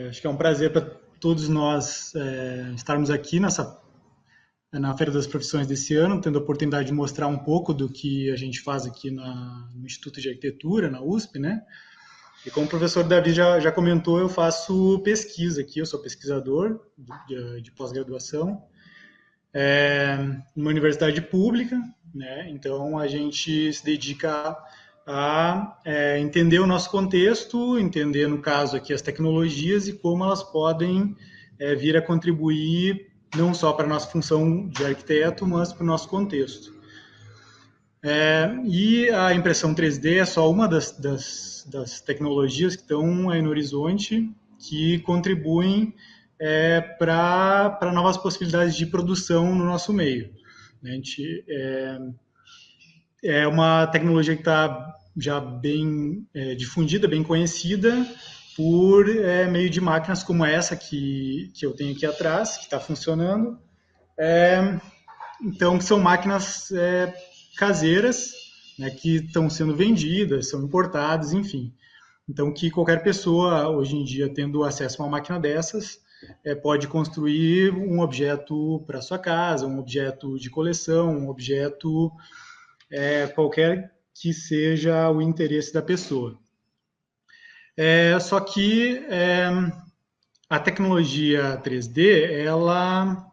Acho que é um prazer para todos nós estarmos aqui na Feira das Profissões desse ano, tendo a oportunidade de mostrar um pouco do que a gente faz aqui no Instituto de Arquitetura, na USP, né? E como o professor Davi já comentou, eu faço pesquisa aqui, eu sou pesquisador de pós-graduação, numa universidade pública, né? Então a gente se dedica a entender o nosso contexto, entender, no caso aqui, as tecnologias e como elas podem vir a contribuir não só para a nossa função de arquiteto, mas para o nosso contexto. E a impressão 3D é só uma das tecnologias que estão aí no horizonte, que contribuem para novas possibilidades de produção no nosso meio. É uma tecnologia que está já bem difundida, bem conhecida, por meio de máquinas como essa que eu tenho aqui atrás, que está funcionando. Então, são máquinas caseiras, né, que estão sendo vendidas, são importadas, enfim. Então, que qualquer pessoa, hoje em dia, tendo acesso a uma máquina dessas, pode construir um objeto para sua casa, um objeto de coleção, um objeto qualquer que seja o interesse da pessoa. Só que a tecnologia 3D, ela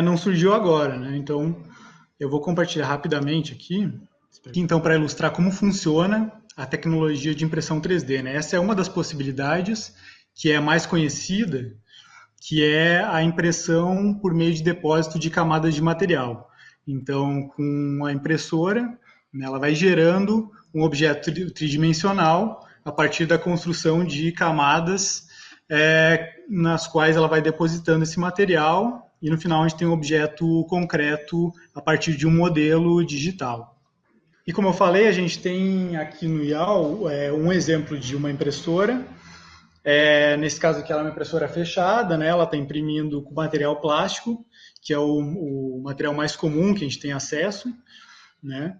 não surgiu agora, né? Então, eu vou compartilhar rapidamente aqui, então, para ilustrar como funciona a tecnologia de impressão 3D, né? Essa é uma das possibilidades que é mais conhecida, que é a impressão por meio de depósito de camadas de material. Então, com a impressora, né, ela vai gerando um objeto tridimensional a partir da construção de camadas nas quais ela vai depositando esse material, e no final a gente tem um objeto concreto a partir de um modelo digital. E como eu falei, a gente tem aqui no IAL um exemplo de uma impressora. Nesse caso aqui ela é uma impressora fechada, né? Ela está imprimindo com material plástico, que é o material mais comum que a gente tem acesso, né?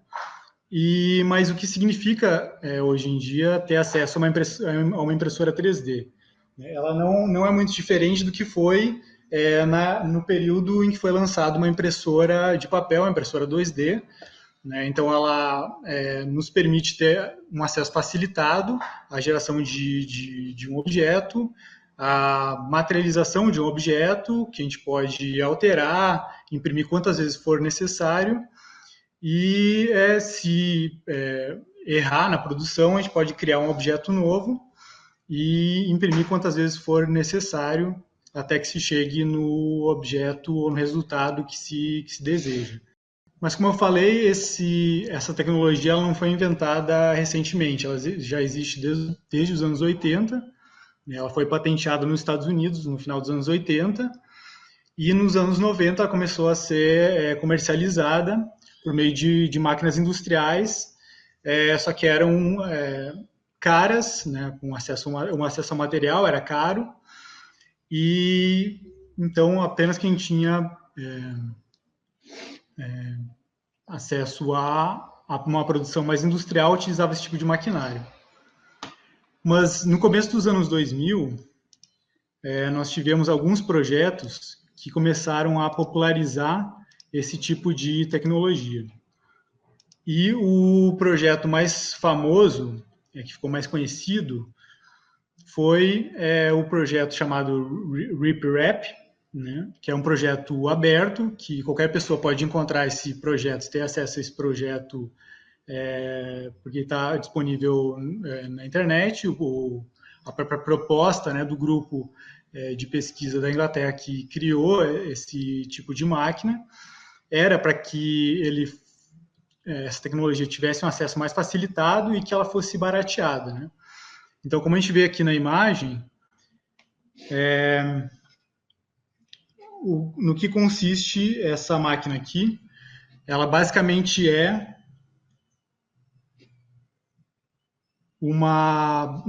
Mas o que significa hoje em dia ter acesso a uma impressora 3D? Ela não é muito diferente do que foi no período em que foi lançada uma impressora de papel, uma impressora 2D, né? Então, ela nos permite ter um acesso facilitado à geração de um objeto, a materialização de um objeto, que a gente pode alterar, imprimir quantas vezes for necessário, e se errar na produção, a gente pode criar um objeto novo e imprimir quantas vezes for necessário, até que se chegue no objeto ou no resultado que se deseja. Mas, como eu falei, essa tecnologia ela não foi inventada recentemente, ela já existe desde os anos 80, ela foi patenteada nos Estados Unidos no final dos anos 80, e nos anos 90 ela começou a ser comercializada por meio de máquinas industriais, só que eram caras, né, com acesso ao material, era caro, e então apenas quem tinha acesso a uma produção mais industrial utilizava esse tipo de maquinário. Mas no começo dos anos 2000, nós tivemos alguns projetos que começaram a popularizar esse tipo de tecnologia. E o projeto mais famoso, que ficou mais conhecido, foi o projeto chamado RipRap, né, que é um projeto aberto, que qualquer pessoa pode encontrar esse projeto, ter acesso a esse projeto, porque está disponível na internet. A própria proposta, né, do grupo de pesquisa da Inglaterra que criou esse tipo de máquina era para que essa tecnologia tivesse um acesso mais facilitado e que ela fosse barateada, né? Então, como a gente vê aqui na imagem, no que consiste essa máquina aqui, ela basicamente é uma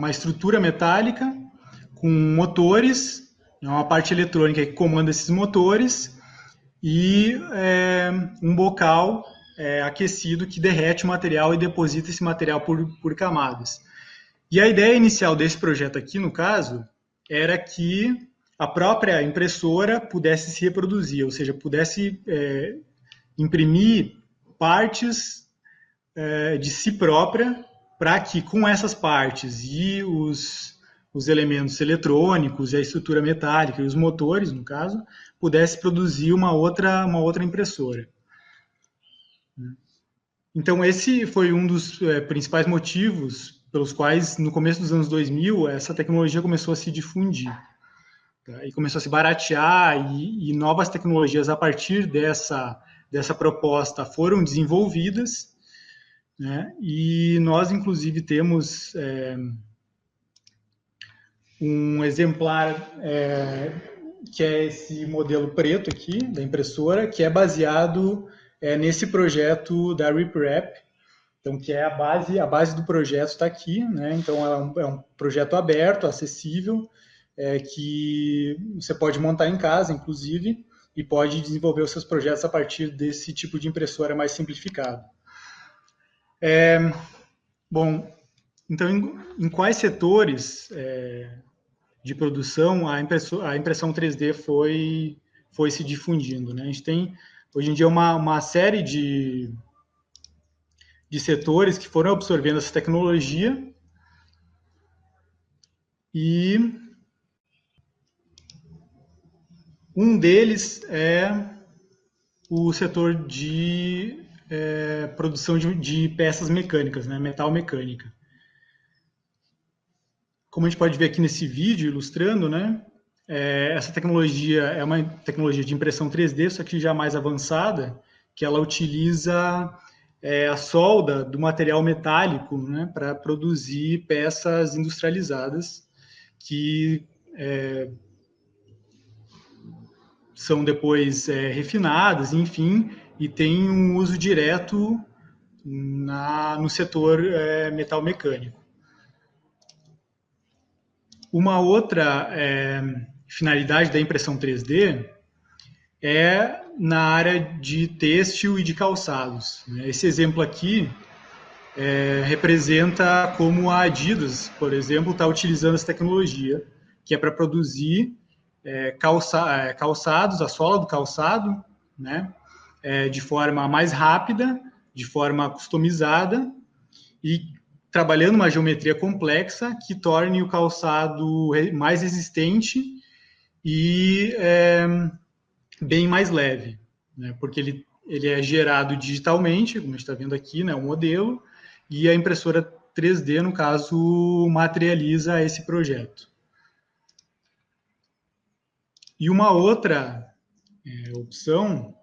estrutura metálica com motores, uma parte eletrônica que comanda esses motores, e um bocal aquecido que derrete o material e deposita esse material por camadas. E a ideia inicial desse projeto aqui, no caso, era que a própria impressora pudesse se reproduzir, ou seja, pudesse imprimir partes de si própria, para que com essas partes e os elementos eletrônicos e a estrutura metálica e os motores, no caso, pudesse produzir uma outra impressora. Então, esse foi um dos principais motivos pelos quais, no começo dos anos 2000, essa tecnologia começou a se difundir. Tá? E começou a se baratear, e novas tecnologias a partir dessa proposta foram desenvolvidas, né? E nós, inclusive, temos um exemplar que é esse modelo preto aqui, da impressora, que é baseado nesse projeto da RipRap. Então, que é a base do projeto está aqui, né? Então, é um projeto aberto, acessível, que você pode montar em casa, inclusive, e pode desenvolver os seus projetos a partir desse tipo de impressora mais simplificado. Bom, então, em quais setores de produção a impressão 3D foi se difundindo, né? A gente tem, hoje em dia, uma série de setores que foram absorvendo essa tecnologia, e um deles é o setor de produção de peças mecânicas, né, metal mecânica. Como a gente pode ver aqui nesse vídeo ilustrando, né, essa tecnologia é uma tecnologia de impressão 3D, só que já mais avançada, que ela utiliza a solda do material metálico, né, para produzir peças industrializadas que são depois refinadas, enfim, e tem um uso direto no setor metal mecânico. Uma outra finalidade da impressão 3D é na área de têxtil e de calçados. Esse exemplo aqui representa como a Adidas, por exemplo, está utilizando essa tecnologia, que é para produzir calçados, a sola do calçado, né, de forma mais rápida, de forma customizada, e trabalhando uma geometria complexa que torne o calçado mais resistente e bem mais leve, né, porque ele é gerado digitalmente, como a gente está vendo aqui, né, o modelo, e a impressora 3D, no caso, materializa esse projeto. E uma outra opção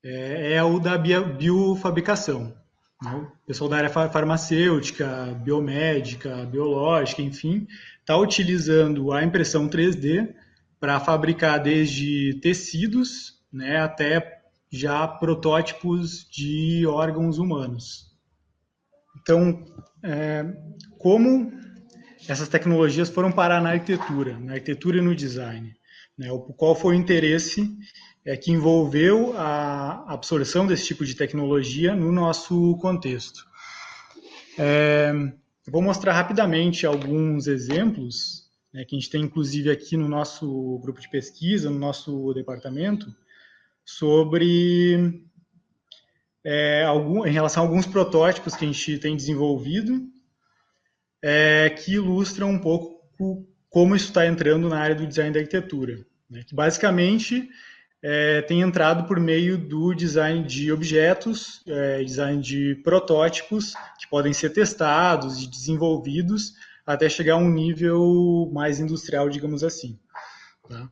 é o da biofabricação. Né? O pessoal da área farmacêutica, biomédica, biológica, enfim, está utilizando a impressão 3D para fabricar desde tecidos, né, até já protótipos de órgãos humanos. Então, como essas tecnologias foram parar na arquitetura e no design? Né? Qual foi o interesse que envolveu a absorção desse tipo de tecnologia no nosso contexto? Eu vou mostrar rapidamente alguns exemplos, né, que a gente tem inclusive aqui no nosso grupo de pesquisa, no nosso departamento, sobre em relação a alguns protótipos que a gente tem desenvolvido, que ilustram um pouco como isso está entrando na área do design da arquitetura, né, que basicamente tem entrado por meio do design de objetos, design de protótipos que podem ser testados e desenvolvidos até chegar a um nível mais industrial, digamos assim. Tá?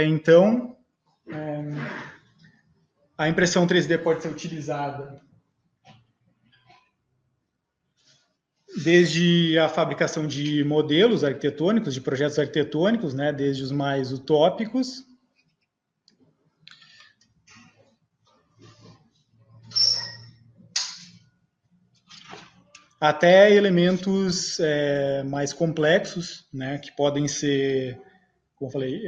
Então, a impressão 3D pode ser utilizada desde a fabricação de modelos arquitetônicos, de projetos arquitetônicos, né, desde os mais utópicos, até elementos mais complexos, né, que podem ser, como eu falei,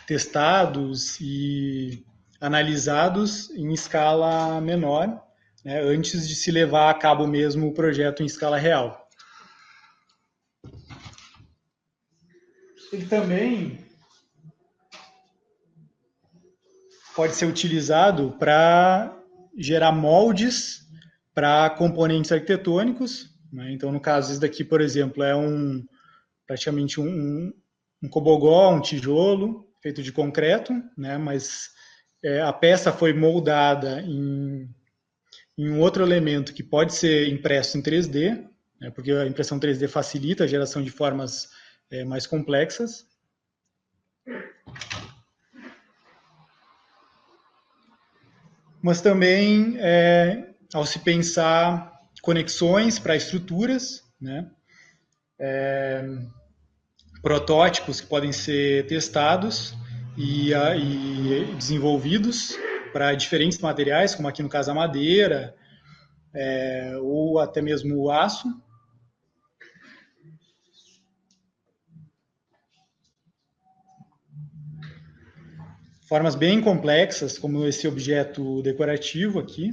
testados e analisados em escala menor, né, antes de se levar a cabo mesmo o projeto em escala real. ele também pode ser utilizado para gerar moldes para componentes arquitetônicos, né? Então, no caso, esse daqui, por exemplo, é praticamente um cobogó, um tijolo feito de concreto, né? Mas a peça foi moldada em um outro elemento que pode ser impresso em 3D, né? Porque a impressão 3D facilita a geração de formas mais complexas. Mas também, ao se pensar conexões para estruturas, né? Protótipos que podem ser testados e desenvolvidos para diferentes materiais, como aqui no caso a madeira, ou até mesmo o aço. Formas bem complexas, como esse objeto decorativo aqui.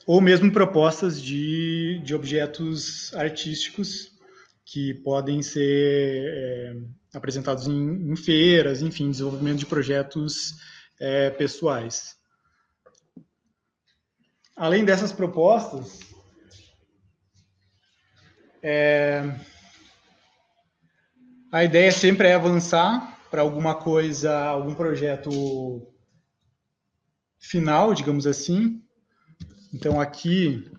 Ou mesmo propostas de objetos artísticos que podem ser apresentados em feiras, enfim, desenvolvimento de projetos pessoais. Além dessas propostas, a ideia sempre é avançar para alguma coisa, algum projeto final, digamos assim. Então aqui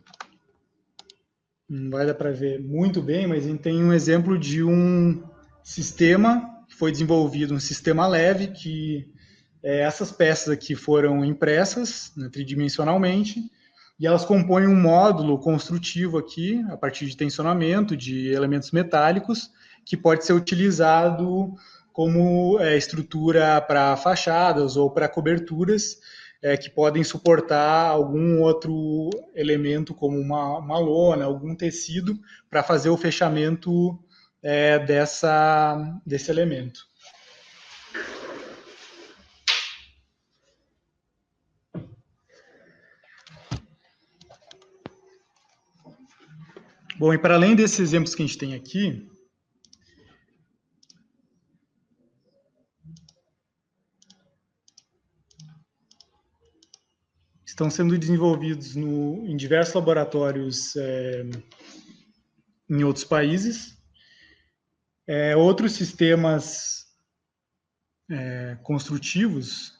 não vai dar para ver muito bem, mas a gente tem um exemplo de um sistema que foi desenvolvido, um sistema leve, que essas peças aqui foram impressas, né, tridimensionalmente, e elas compõem um módulo construtivo aqui, a partir de tensionamento, de elementos metálicos, que pode ser utilizado como estrutura para fachadas ou para coberturas, que podem suportar algum outro elemento, como uma lona, algum tecido, para fazer o fechamento desse elemento. Bom, e para além desses exemplos que a gente tem aqui, estão sendo desenvolvidos em diversos laboratórios em outros países. Outros sistemas construtivos,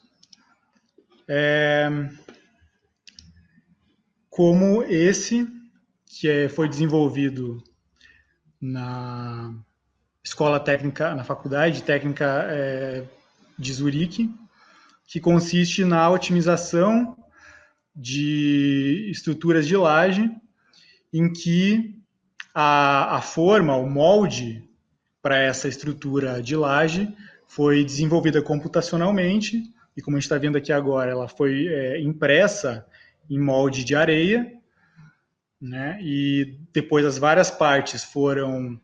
como esse, que foi desenvolvido na escola técnica, na faculdade técnica de Zurique, que consiste na otimização de estruturas de laje, em que a forma, o molde para essa estrutura de laje foi desenvolvida computacionalmente, e como a gente está vendo aqui agora, ela foi impressa em molde de areia, né? E depois as várias partes foram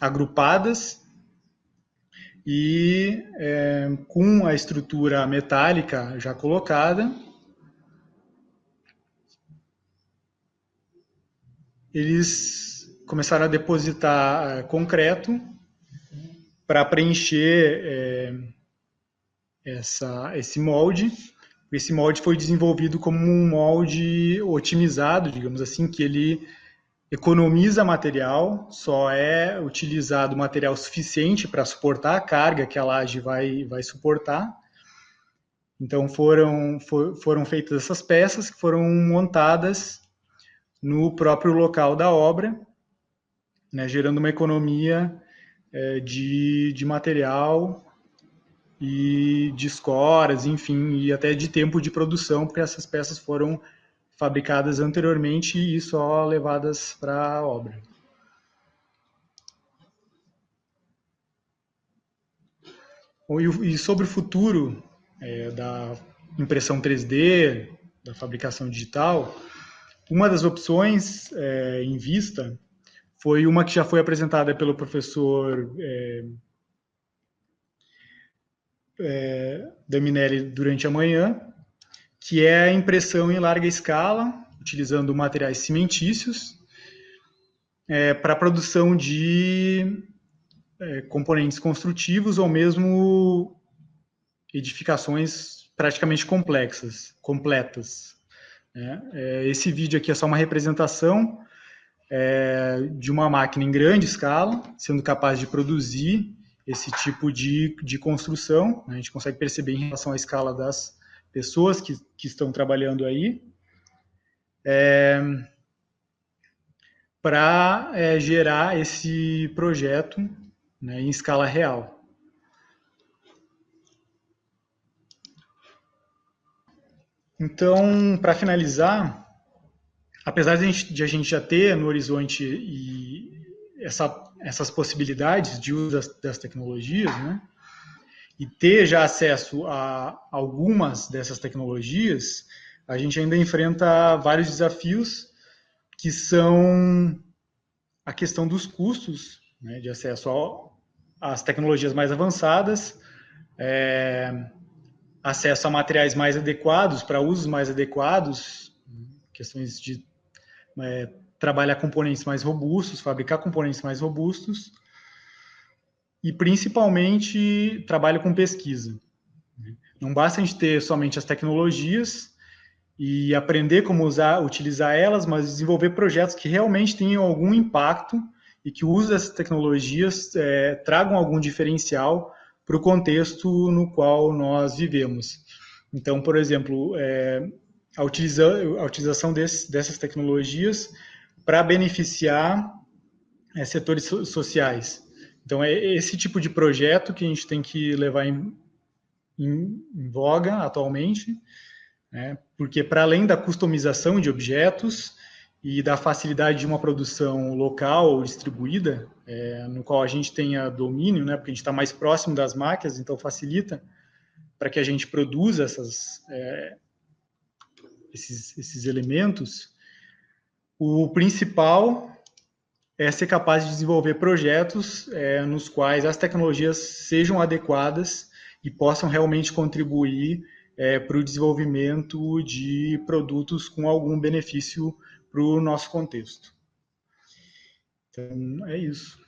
agrupadas e com a estrutura metálica já colocada, eles começaram a depositar concreto para preencher esse molde. Esse molde foi desenvolvido como um molde otimizado, digamos assim, que ele economiza material, só é utilizado material suficiente para suportar a carga que a laje vai suportar. Então foram feitas essas peças que foram montadas no próprio local da obra, né, gerando uma economia de material e de escoras, enfim, e até de tempo de produção, porque essas peças foram fabricadas anteriormente e só levadas para a obra. E sobre o futuro da impressão 3D, da fabricação digital, uma das opções em vista foi uma que já foi apresentada pelo professor Daminelli durante a manhã, que é a impressão em larga escala, utilizando materiais cimentícios, para a produção de componentes construtivos ou mesmo edificações praticamente completas. Esse vídeo aqui é só uma representação de uma máquina em grande escala, sendo capaz de produzir esse tipo de construção. A gente consegue perceber em relação à escala das pessoas que estão trabalhando aí, para gerar esse projeto, né, em escala real. Então, para finalizar, apesar de a gente já ter no horizonte essas possibilidades de uso das tecnologias, né, e ter já acesso a algumas dessas tecnologias, a gente ainda enfrenta vários desafios, que são a questão dos custos, né, de acesso às tecnologias mais avançadas, acesso a materiais mais adequados, para usos mais adequados, questões de trabalhar componentes mais robustos, fabricar componentes mais robustos, e principalmente trabalho com pesquisa. Não basta a gente ter somente as tecnologias e aprender como utilizar elas, mas desenvolver projetos que realmente tenham algum impacto e que o uso dessas tecnologias tragam algum diferencial para o contexto no qual nós vivemos. Então, por exemplo, a utilização dessas tecnologias para beneficiar setores sociais. Então, é esse tipo de projeto que a gente tem que levar em voga atualmente, né? Porque, para além da customização de objetos e da facilidade de uma produção local ou distribuída, no qual a gente tenha domínio, né? Porque a gente está mais próximo das máquinas, então facilita para que a gente produza esses elementos. O principal é ser capaz de desenvolver projetos nos quais as tecnologias sejam adequadas e possam realmente contribuir para o desenvolvimento de produtos com algum benefício para o nosso contexto. Então, é isso.